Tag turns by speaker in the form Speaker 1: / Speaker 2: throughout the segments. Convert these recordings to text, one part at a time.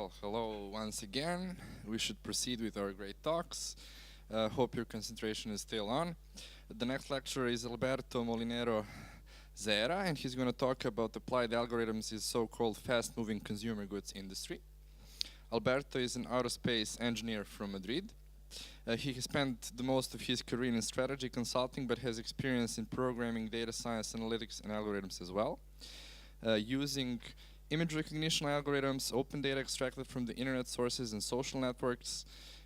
Speaker 1: Well, hello once again. We should proceed with our great talks. Hope your concentration is still on. The next lecturer is Alberto Molinero Zaera, and he's going to talk about applied algorithms in so-called fast-moving consumer goods industry. Alberto is an aerospace engineer from Madrid. He has spent the most of his career in strategy consulting, but has experience in programming, data science, analytics, and algorithms as well. Using image recognition algorithms, open data extracted from the internet sources and social networks,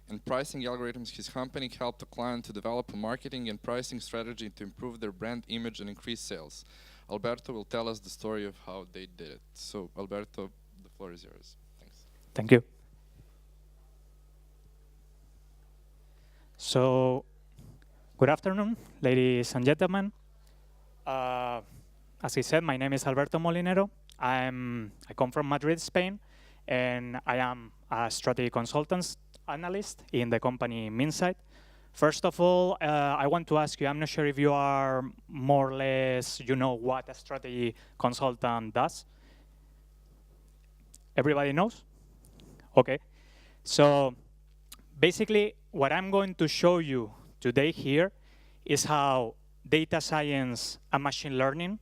Speaker 1: and pricing algorithms, his company helped a client to develop a marketing and pricing strategy to improve their brand image and increase sales. Alberto will tell us the story of how they did it. So, Alberto, the floor is yours. Thanks.
Speaker 2: Thank you. So, good afternoon, ladies and gentlemen. As I said, my name is Alberto Molinero. I come from Madrid, Spain, and I am a strategy consultant analyst in the company Minsait. First of all, I want to ask you, I'm not sure if you are more or less, you know what a strategy consultant does. Everybody knows? Okay. So basically, what I'm going to show you today here is how data science and machine learning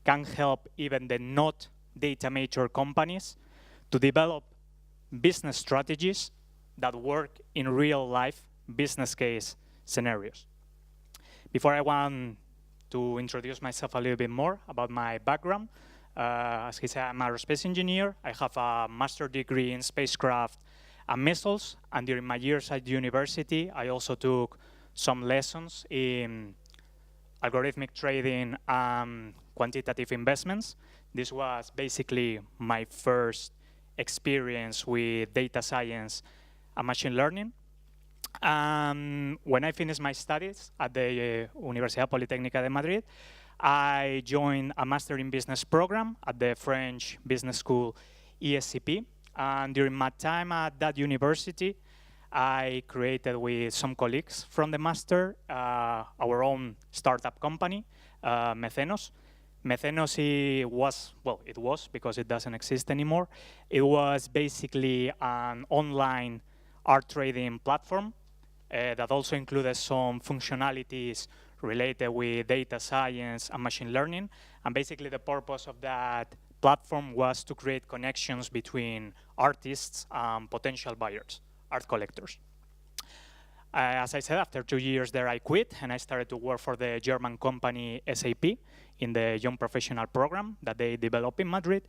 Speaker 2: can help even the not data major companies to develop business strategies that work in real life business case scenarios. Before I want to introduce myself a little bit more about my background, as he said, I'm an aerospace engineer. I have a master's degree in spacecraft and missiles, and during my years at university, I also took some lessons in algorithmic trading and quantitative investments. This was basically my first experience with data science and machine learning. When I finished my studies at the Universidad Politécnica de Madrid, I joined a Master in Business program at the French business school ESCP. And during my time at that university, I created with some colleagues from the master our own startup company, Mecenos. Mecenos it was because it doesn't exist anymore. It was basically an online art trading platform that also included some functionalities related with data science and machine learning. And basically the purpose of that platform was to create connections between artists and potential buyers, art collectors. As I said, after 2 years there, I quit, and I started to work for the German company SAP in the Young Professional program that they developed in Madrid.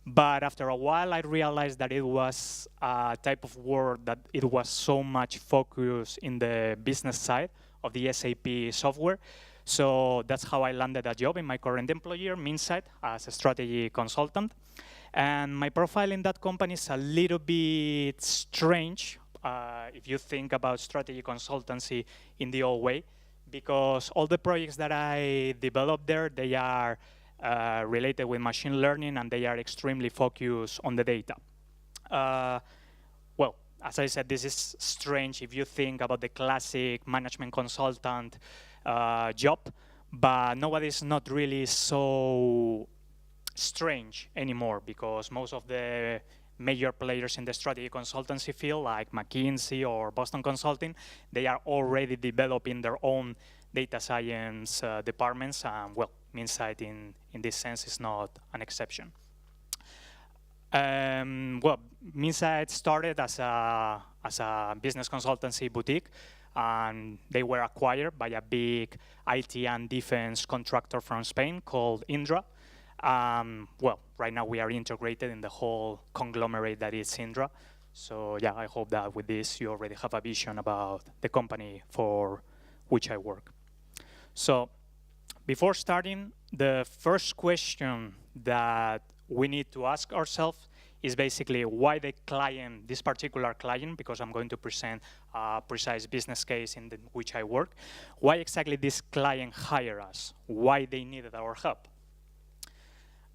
Speaker 2: But after a while, I realized that it was a type of work that it was so much focused in the business side of the SAP software. So that's how I landed a job in my current employer, Minsait, as a strategy consultant. And my profile in that company is a little bit strange if you think about strategy consultancy in the old way, because all the projects that I developed there, they are related with machine learning, and they are extremely focused on the data. Well, as I said, this is strange if you think about the classic management consultant job, but nobody's not really so strange anymore, because most of the major players in the strategy consultancy field, like McKinsey or Boston Consulting, they are already developing their own data science departments, and well, Minsait in this sense is not an exception. Well, Minsait started as a business consultancy boutique, and they were acquired by a big IT and defense contractor from Spain called Indra. Well, right now we are integrated in the whole conglomerate that is Indra. So yeah, I hope that with this you already have a vision about the company for which I work. So before starting, the first question that we need to ask ourselves is basically why the client, this particular client, because I'm going to present a precise business case in which I work, why exactly this client hired us, why they needed our help.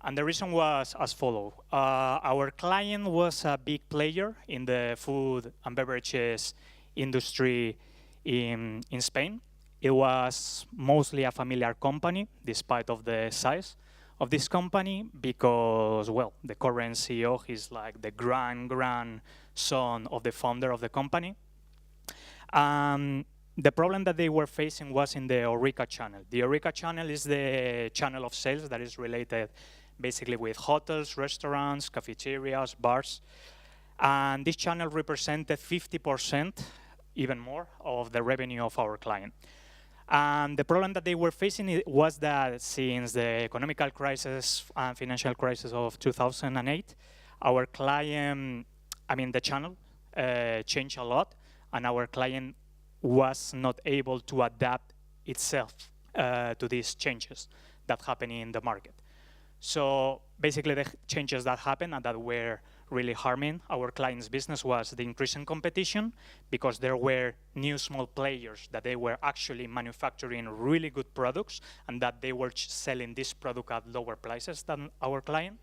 Speaker 2: And the reason was as follows. Our client was a big player in the food and beverages industry in Spain. It was mostly a familiar company, despite of the size, of this company because, well, the current CEO is like the grandson of the founder of the company. The problem that they were facing was in the HORECA channel. The HORECA channel is the channel of sales that is related basically with hotels, restaurants, cafeterias, bars. And this channel represented 50%, even more, of the revenue of our client. And the problem that they were facing was that since the economical crisis and financial crisis of 2008, our client, the channel changed a lot, and our client was not able to adapt itself to these changes that happened in the market. So basically the changes that happened and that were really harming our client's business was the increase in competition, because there were new small players that they were actually manufacturing really good products and that they were selling this product at lower prices than our client.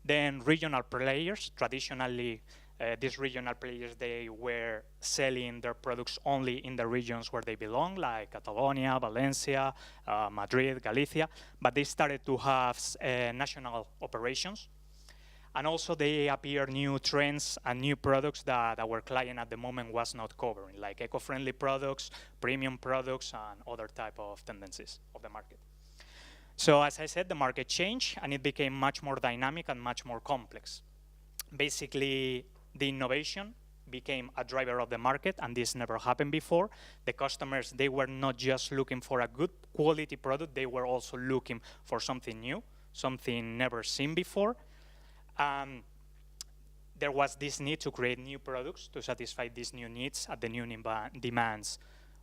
Speaker 2: Then regional players, traditionally these regional players, they were selling their products only in the regions where they belong, like Catalonia, Valencia, Madrid, Galicia, but they started to have national operations. And also they appear new trends and new products that our client at the moment was not covering, like eco-friendly products, premium products, and other type of tendencies of the market. So as I said, the market changed and it became much more dynamic and much more complex. Basically, the innovation became a driver of the market, and this never happened before. The customers, they were not just looking for a good quality product, they were also looking for something new, something never seen before. There was this need to create new products to satisfy these new needs at the new demands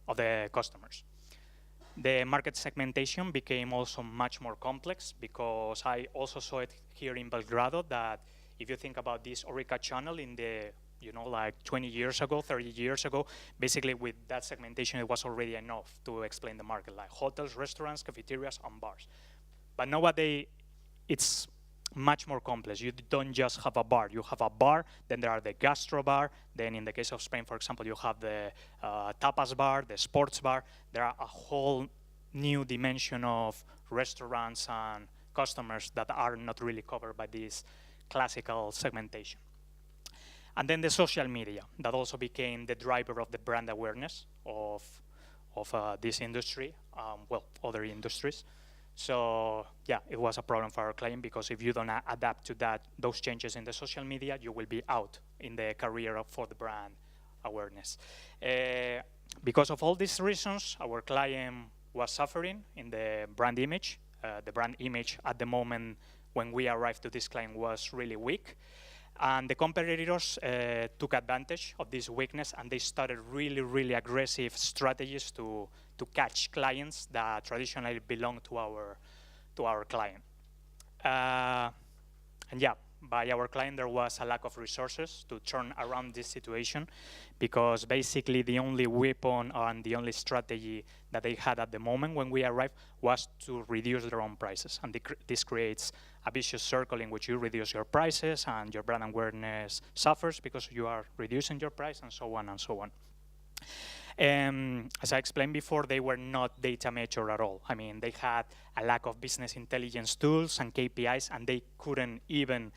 Speaker 2: of the customers. The market segmentation became also much more complex, because I also saw it here in Belgrado that if you think about this HORECA channel in the, like 20 years ago, 30 years ago, basically with that segmentation, it was already enough to explain the market, like hotels, restaurants, cafeterias, and bars. But nowadays, it's much more complex. You don't just have a bar. You have a bar, then there are the gastro bar, then in the case of Spain, for example, you have the tapas bar, the sports bar. There are a whole new dimension of restaurants and customers that are not really covered by this classical segmentation. And then the social media, that also became the driver of the brand awareness of this industry, other industries. So yeah, it was a problem for our client, because if you don't adapt to those changes in the social media, you will be out in the career for the brand awareness. Because of all these reasons, our client was suffering in the brand image. The brand image at the moment when we arrived to this client was really weak. And the competitors took advantage of this weakness, and they started really, really aggressive strategies to catch clients that traditionally belong to our client. And yeah, by our client, there was a lack of resources to turn around this situation, because basically the only weapon and the only strategy that they had at the moment when we arrived was to reduce their own prices. And this creates a vicious circle in which you reduce your prices and your brand awareness suffers because you are reducing your price, and so on and so on. As I explained before, they were not data mature at all. I mean, they had a lack of business intelligence tools and KPIs, and they couldn't even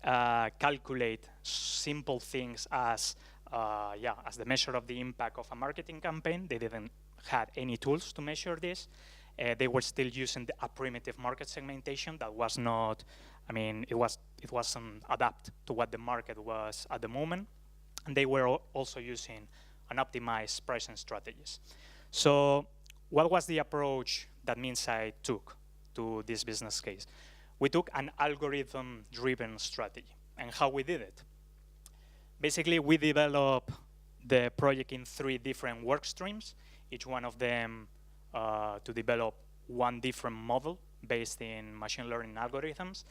Speaker 2: calculate simple things as the measure of the impact of a marketing campaign. They didn't have any tools to measure this. They were still using a primitive market segmentation that was not, it wasn't adapt to what the market was at the moment. And they were also using unoptimized pricing strategies. So what was the approach that Minsait took to this business case? We took an algorithm-driven strategy. And how we did it? Basically, we developed the project in 3 different work streams, each one of them to develop one different model based in machine learning algorithms.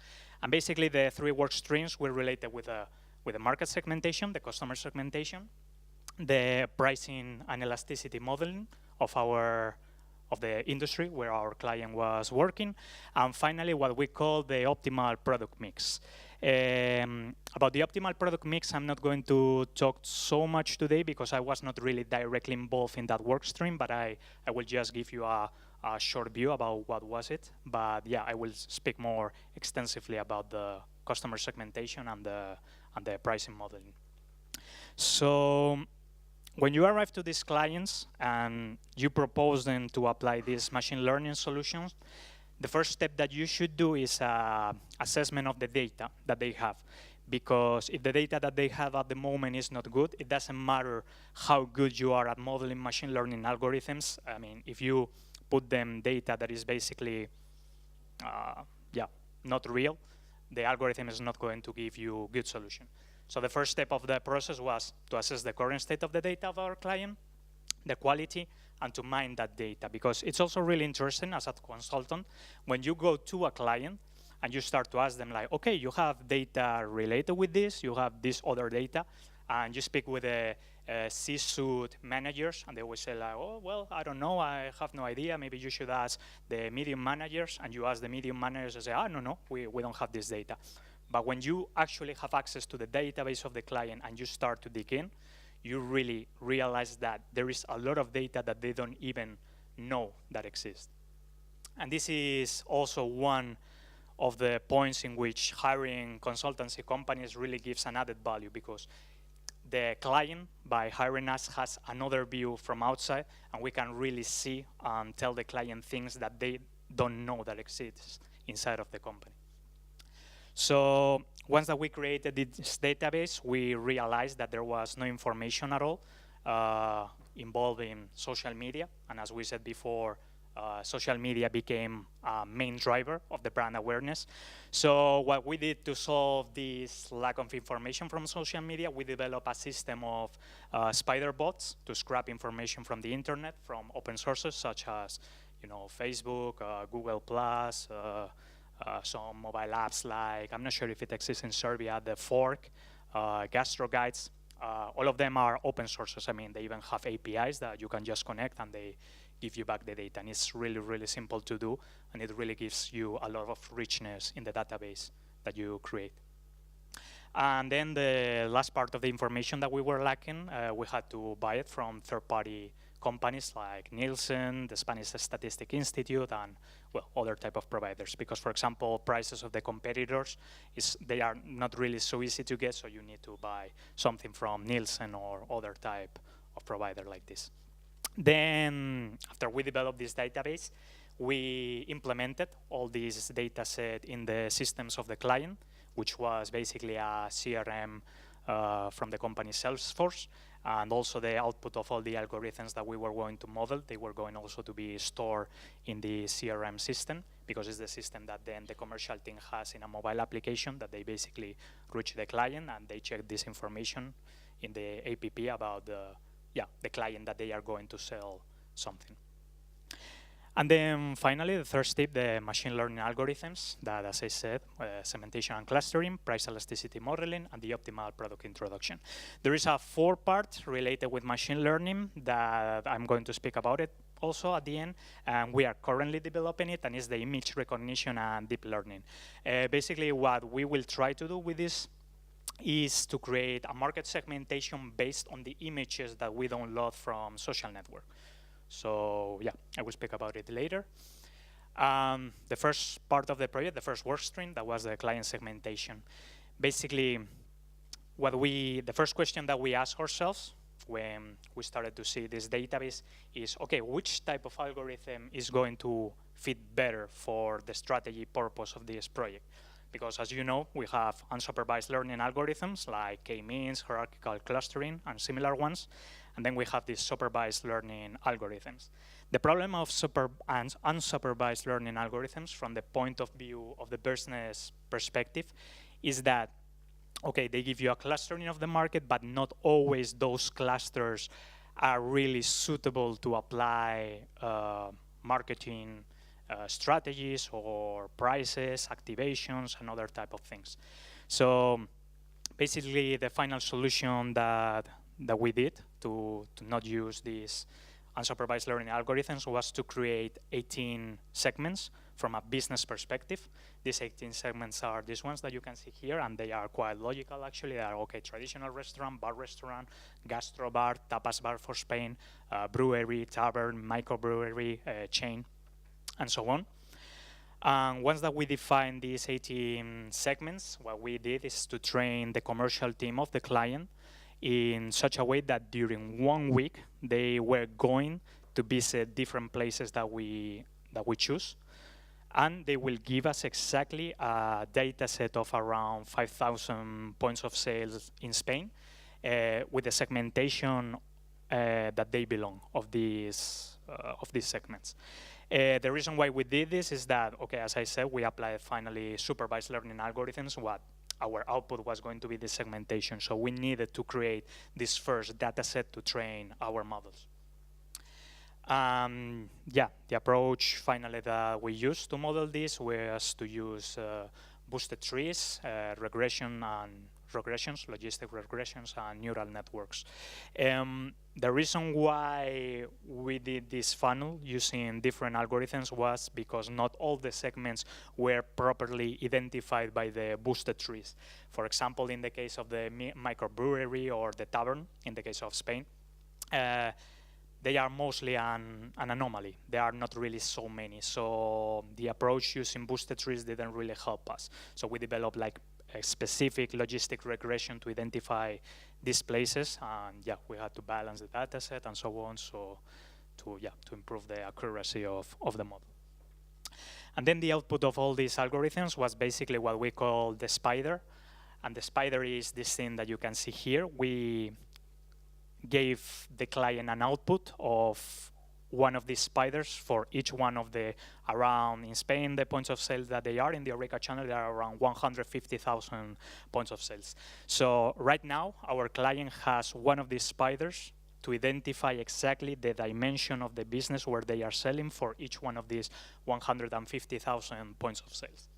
Speaker 2: And basically, the 3 work streams were related with the market segmentation, the customer segmentation, the pricing and elasticity modeling of the industry where our client was working, and finally what we call the optimal product mix. About the optimal product mix, I'm not going to talk so much today because I was not really directly involved in that work stream, but I will just give you a a short view about what was it. But yeah, I will speak more extensively about the customer segmentation and the pricing modeling. So when you arrive to these clients and you propose them to apply these machine learning solutions, the first step that you should do is assessment of the data that they have. Because if the data that they have at the moment is not good, it doesn't matter how good you are at modeling machine learning algorithms. I mean, if you put them data that is basically not real, the algorithm is not going to give you a good solution. So the first step of the process was to assess the current state of the data of our client, the quality, and to mine that data. Because it's also really interesting as a consultant, when you go to a client and you start to ask them like, okay, you have data related with this, you have this other data, and you speak with the C-suite managers, and they will say like, oh, well, I don't know, I have no idea, maybe you should ask the medium managers, and you ask the medium managers and say, oh, no, we don't have this data. But when you actually have access to the database of the client and you start to dig in, you really realize that there is a lot of data that they don't even know that exists. And this is also one of the points in which hiring consultancy companies really gives an added value, because the client, by hiring us, has another view from outside, and we can really see and tell the client things that they don't know that exist inside of the company. So once that we created this database, we realized that there was no information at all involving social media. And as we said before, social media became a main driver of the brand awareness. So what we did to solve this lack of information from social media, we developed a system of spider bots to scrap information from the internet, from open sources such as Facebook, Google+, some mobile apps like, I'm not sure if it exists in Serbia, the Fork, Gastro Guides. All of them are open sources. I mean, they even have APIs that you can just connect and they give you back the data. And it's really, really simple to do. And it really gives you a lot of richness in the database that you create. And then the last part of the information that we were lacking, we had to buy it from third-party companies like Nielsen, the Spanish Statistic Institute, and well, other type of providers. Because, for example, prices of the competitors, they are not really so easy to get, so you need to buy something from Nielsen or other type of provider like this. Then, after we developed this database, we implemented all these data set in the systems of the client, which was basically a CRM from the company Salesforce, and also the output of all the algorithms that we were going to model, they were going also to be stored in the CRM system, because it's the system that then the commercial team has in a mobile application that they basically reach the client and they check this information in the app about the client that they are going to sell something. And then finally, the third step, the machine learning algorithms that, as I said, segmentation and clustering, price elasticity modeling, and the optimal product introduction. There is a fourth part related with machine learning that I'm going to speak about it also at the end, and we are currently developing it, and it's the image recognition and deep learning. Basically, what we will try to do with this is to create a market segmentation based on the images that we download from social network. So yeah, I will speak about it later. The first part of the project, the first work stream, that was the client segmentation. Basically, the first question that we asked ourselves when we started to see this database is, okay, which type of algorithm is going to fit better for the strategy purpose of this project? Because as you know, we have unsupervised learning algorithms like k-means, hierarchical clustering, and similar ones. And then we have these supervised learning algorithms. The problem of unsupervised learning algorithms from the point of view of the business perspective is that, okay, they give you a clustering of the market, but not always those clusters are really suitable to apply marketing strategies or prices, activations, and other type of things. So basically, the final solution that we did to not use these unsupervised learning algorithms was to create 18 segments from a business perspective. These 18 segments are these ones that you can see here, and they are quite logical actually. They are, okay, traditional restaurant, bar restaurant, gastro bar, tapas bar for Spain, brewery, tavern, microbrewery, chain. and so on. And once that we define these 18 segments, what we did is to train the commercial team of the client in such a way that during 1 week, they were going to visit different places that we choose. And they will give us exactly a data set of around 5,000 points of sales in Spain with the segmentation that they belong of these segments. The reason why we did this is that, okay, as I said, we applied finally supervised learning algorithms. What our output was going to be the segmentation. So we needed to create this first data set to train our models. Yeah, the approach finally that we used to model this was to use boosted trees, regressions, logistic regressions, and neural networks. The reason why we did this funnel using different algorithms was because not all the segments were properly identified by the boosted trees. For example, in the case of the microbrewery or the tavern, in the case of Spain, they are mostly an anomaly. There are not really so many. So the approach using boosted trees didn't really help us. So we developed like a specific logistic regression to identify these places, and yeah, we had to balance the data set and so on, so to improve the accuracy of the model. And then the output of all these algorithms was basically what we call the spider, and the spider is this thing that you can see here. We gave the client an output of one of these spiders for each one of the around, in Spain, the points of sales that they are in the HORECA channel, there are around 150,000 points of sales. So right now, our client has one of these spiders to identify exactly the dimension of the business where they are selling for each one of these 150,000 points of sales.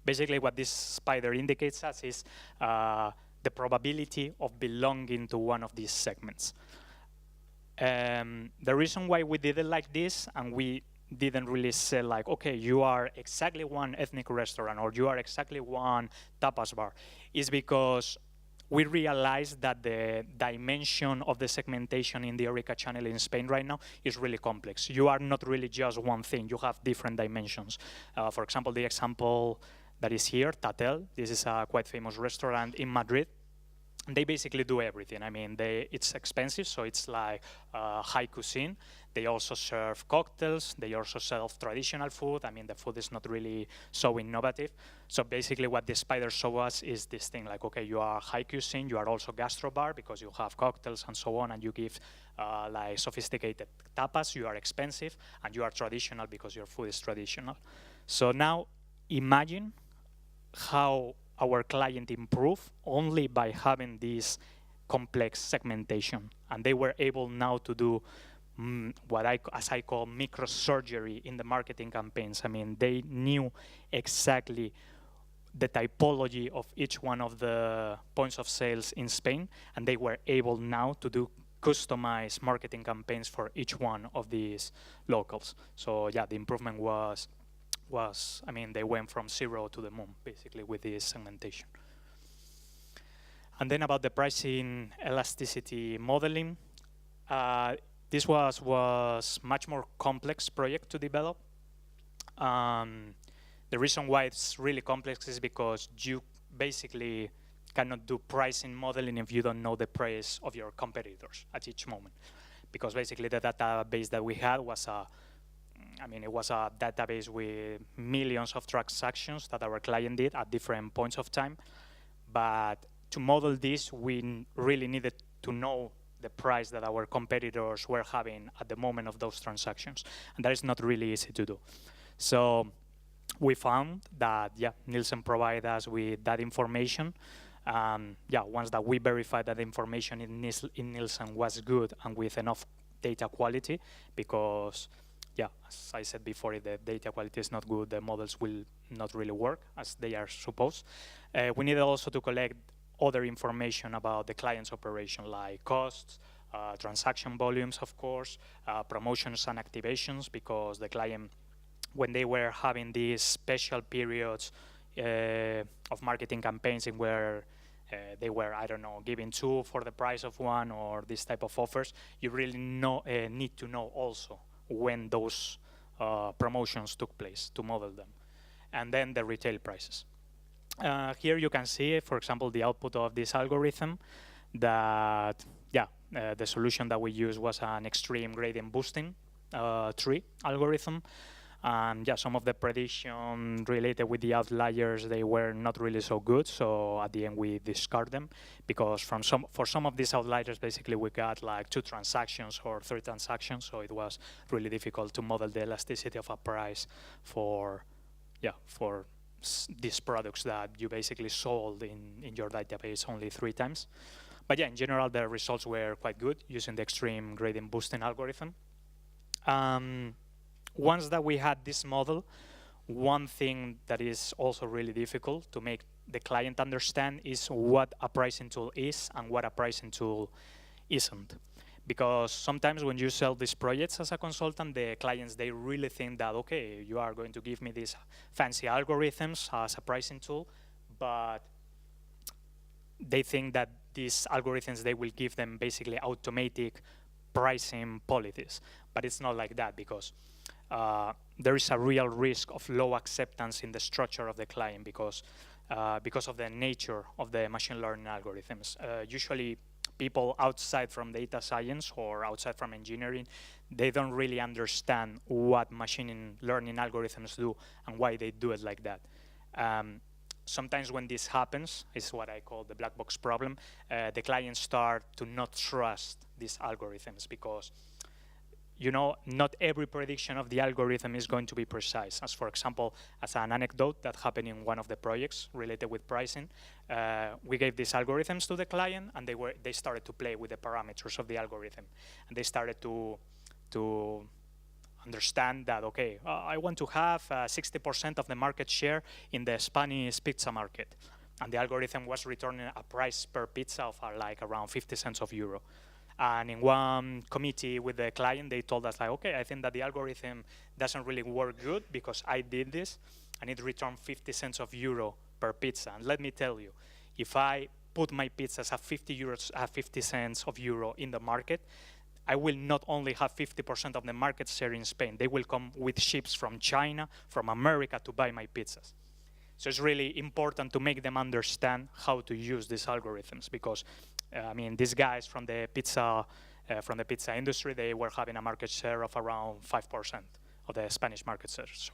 Speaker 2: Basically, what this spider indicates us is the probability of belonging to one of these segments. The reason why we did it like this, and we didn't really say like, okay, you are exactly one ethnic restaurant or you are exactly one tapas bar, is because we realized that the dimension of the segmentation in the HORECA channel in Spain right now is really complex. You are not really just one thing, you have different dimensions. For example, the example that is here, Tatel, this is a quite famous restaurant in Madrid. They basically do everything. I mean, it's expensive, so it's like high cuisine. They also serve cocktails. They also serve traditional food. I mean, the food is not really so innovative. So basically what the spider show us is this thing, like, okay, you are high cuisine, you are also gastro bar because you have cocktails and so on, and you give like sophisticated tapas, you are expensive, and you are traditional because your food is traditional. So now imagine how our client improved only by having this complex segmentation. And they were able now to do what as I call microsurgery in the marketing campaigns. I mean, they knew exactly the typology of each one of the points of sales in Spain, and they were able now to do customized marketing campaigns for each one of these locals. So yeah, the improvement was, I mean, they went from 0 to the moon, basically, with this segmentation. And then about the pricing elasticity modeling, this was much more complex project to develop. The reason why it's really complex is because you basically cannot do pricing modeling if you don't know the price of your competitors at each moment. Because basically the database that we had was it was a database with millions of transactions that our client did at different points of time. But to model this, we really needed to know the price that our competitors were having at the moment of those transactions. And that is not really easy to do. So we found that, Nielsen provided us with that information. Once that we verified that the information in Nielsen was good and with enough data quality, because as I said before, if the data quality is not good, the models will not really work as they are supposed. We needed also to collect other information about the client's operation, like costs, transaction volumes, of course, promotions and activations, because the client, when they were having these special periods of marketing campaigns in where they were, I don't know, giving 2 for the price of 1 or this type of offers, you really need to know also when those promotions took place to model them. And then the retail prices. Here you can see, for example, the output of this algorithm that, the solution that we used was an extreme gradient boosting tree algorithm. And some of the prediction related with the outliers, they were not really so good. So at the end, we discard them because for some of these outliers, basically we got like 2 transactions or 3 transactions. So it was really difficult to model the elasticity of a price for these products that you basically sold in your database only 3 times. But in general, the results were quite good using the extreme gradient boosting algorithm. Once that we had this model, one thing that is also really difficult to make the client understand is what a pricing tool is and what a pricing tool isn't. Because sometimes when you sell these projects as a consultant, the clients, they really think that, okay, you are going to give me these fancy algorithms as a pricing tool, but they think that these algorithms, they will give them basically automatic pricing policies. But it's not like that because there is a real risk of low acceptance in the structure of the client because of the nature of the machine learning algorithms. Usually people outside from data science or outside from engineering, they don't really understand what machine learning algorithms do and why they do it like that. Sometimes when this happens, it's what I call the black box problem, the clients start to not trust these algorithms because not every prediction of the algorithm is going to be precise. As for example, as an anecdote that happened in one of the projects related with pricing, we gave these algorithms to the client and they started to play with the parameters of the algorithm. And they started to understand that, okay, I want to have 60% of the market share in the Spanish pizza market. And the algorithm was returning a price per pizza of like around 50 cents of euro. And in one committee with the client, they told us, like, okay, I think that the algorithm doesn't really work good because I did this, and it returned 50 cents of euro per pizza. And let me tell you, if I put my pizzas at 50 cents of euro in the market, I will not only have 50% of the market share in Spain, they will come with ships from China, from America to buy my pizzas. So it's really important to make them understand how to use these algorithms because these guys from the pizza industry, they were having a market share of around 5% of the Spanish market share. So,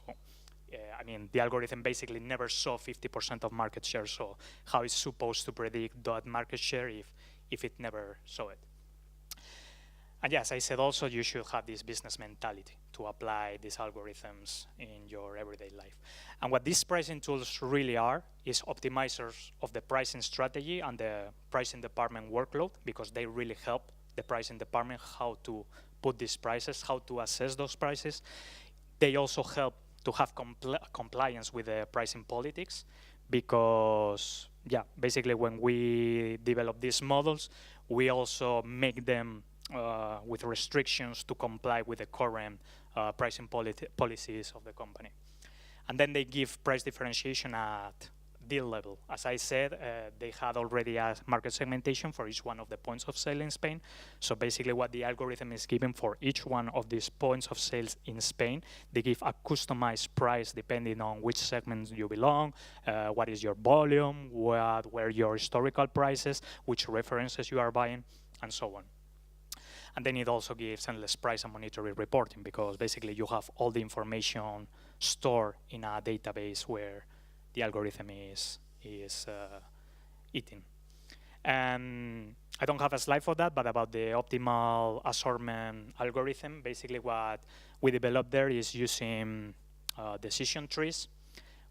Speaker 2: the algorithm basically never saw 50% of market share. So how is supposed to predict that market share if it never saw it? And yes, I said also you should have this business mentality to apply these algorithms in your everyday life. And what these pricing tools really are is optimizers of the pricing strategy and the pricing department workload because they really help the pricing department how to put these prices, how to assess those prices. They also help to have compliance with the pricing politics because, basically when we develop these models, we also make them with restrictions to comply with the current pricing policies of the company. And then they give price differentiation at deal level. As I said, they had already a market segmentation for each one of the points of sale in Spain. So basically what the algorithm is giving for each one of these points of sales in Spain, they give a customized price depending on which segment you belong, what is your volume, what were your historical prices, which references you are buying, and so on. And then it also gives endless price and monetary reporting because basically you have all the information stored in a database where the algorithm is eating. And I don't have a slide for that, but about the optimal assortment algorithm, basically what we developed there is using decision trees.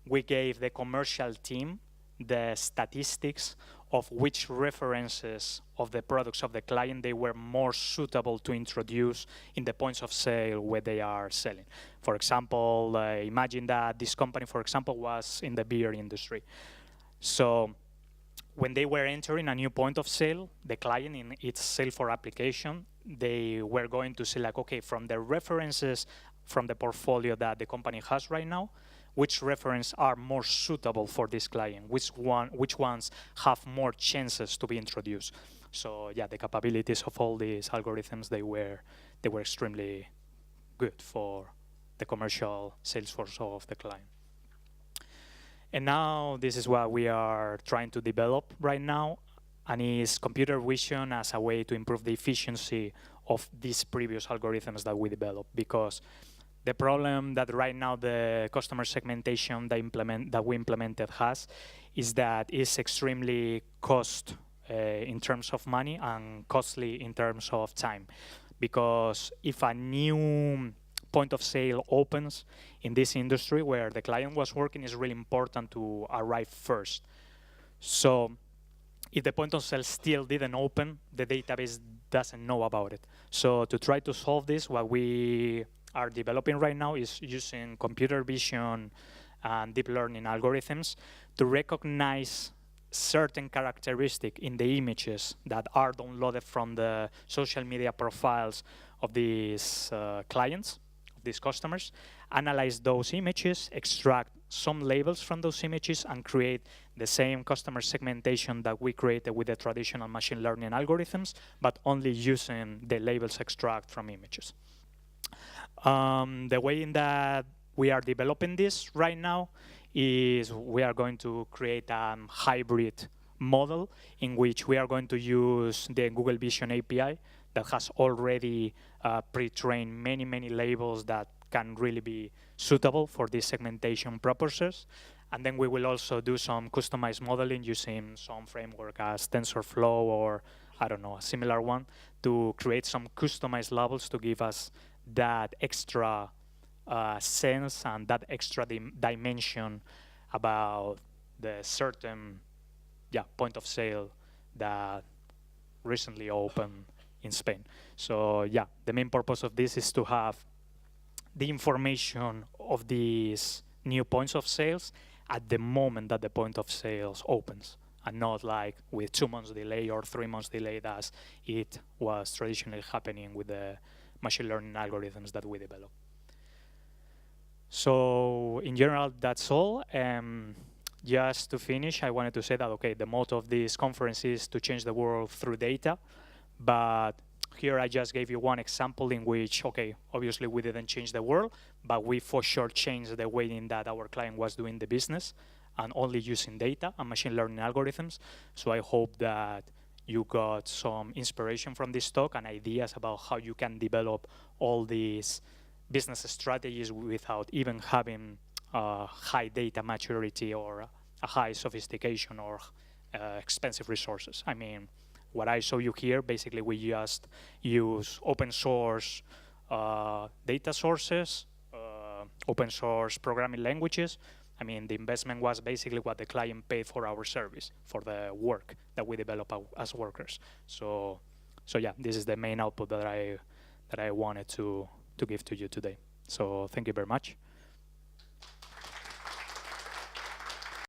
Speaker 2: We gave the commercial team the statistics of which references of the products of the client they were more suitable to introduce in the points of sale where they are selling. For example, imagine that this company, for example, was in the beer industry. So when they were entering a new point of sale, the client in its sale for application, they were going to say like, okay, from the references from the portfolio that the company has right now, which reference are more suitable for this client, which ones have more chances to be introduced. So the capabilities of all these algorithms, they were extremely good for the commercial sales force of the client. And now this is what we are trying to develop right now, and is computer vision as a way to improve the efficiency of these previous algorithms that we developed. Because the problem that right now the customer segmentation that we implemented has is that it's extremely cost in terms of money and costly in terms of time. Because if a new point of sale opens in this industry where the client was working, it's really important to arrive first. So if the point of sale still didn't open, the database doesn't know about it. So to try to solve this, what we are developing right now is using computer vision and deep learning algorithms to recognize certain characteristic in the images that are downloaded from the social media profiles of these clients, of these customers, analyze those images, extract some labels from those images, and create the same customer segmentation that we created with the traditional machine learning algorithms, but only using the labels extract from images. The way in that we are developing this right now is we are going to create a hybrid model in which we are going to use the Google Vision API that has already pre-trained many labels that can really be suitable for these segmentation purposes. And then we will also do some customized modeling using some framework as TensorFlow or, I don't know, a similar one to create some customized levels to give us that extra sense and that extra dimension about the certain point of sale that recently opened in Spain. So yeah, the main purpose of this is to have the information of these new points of sales at the moment that the point of sales opens, and not like with 2 months delay or 3 months delay as it was traditionally happening with the machine learning algorithms that we develop. So in general, that's all. Just to finish, I wanted to say that, okay, the motto of this conference is to change the world through data, but here I just gave you one example in which, okay, obviously we didn't change the world, but we for sure changed the way in that our client was doing the business and only using data and machine learning algorithms. So I hope that you got some inspiration from this talk and ideas about how you can develop all these business strategies without even having high data maturity or a high sophistication or expensive resources. I mean, what I show you here, basically we just use open source data sources, open source programming languages. I mean, the investment was basically what the client paid for our service, for the work that we develop as workers. So yeah, this is the main output that I wanted to give to you today. So thank you very much.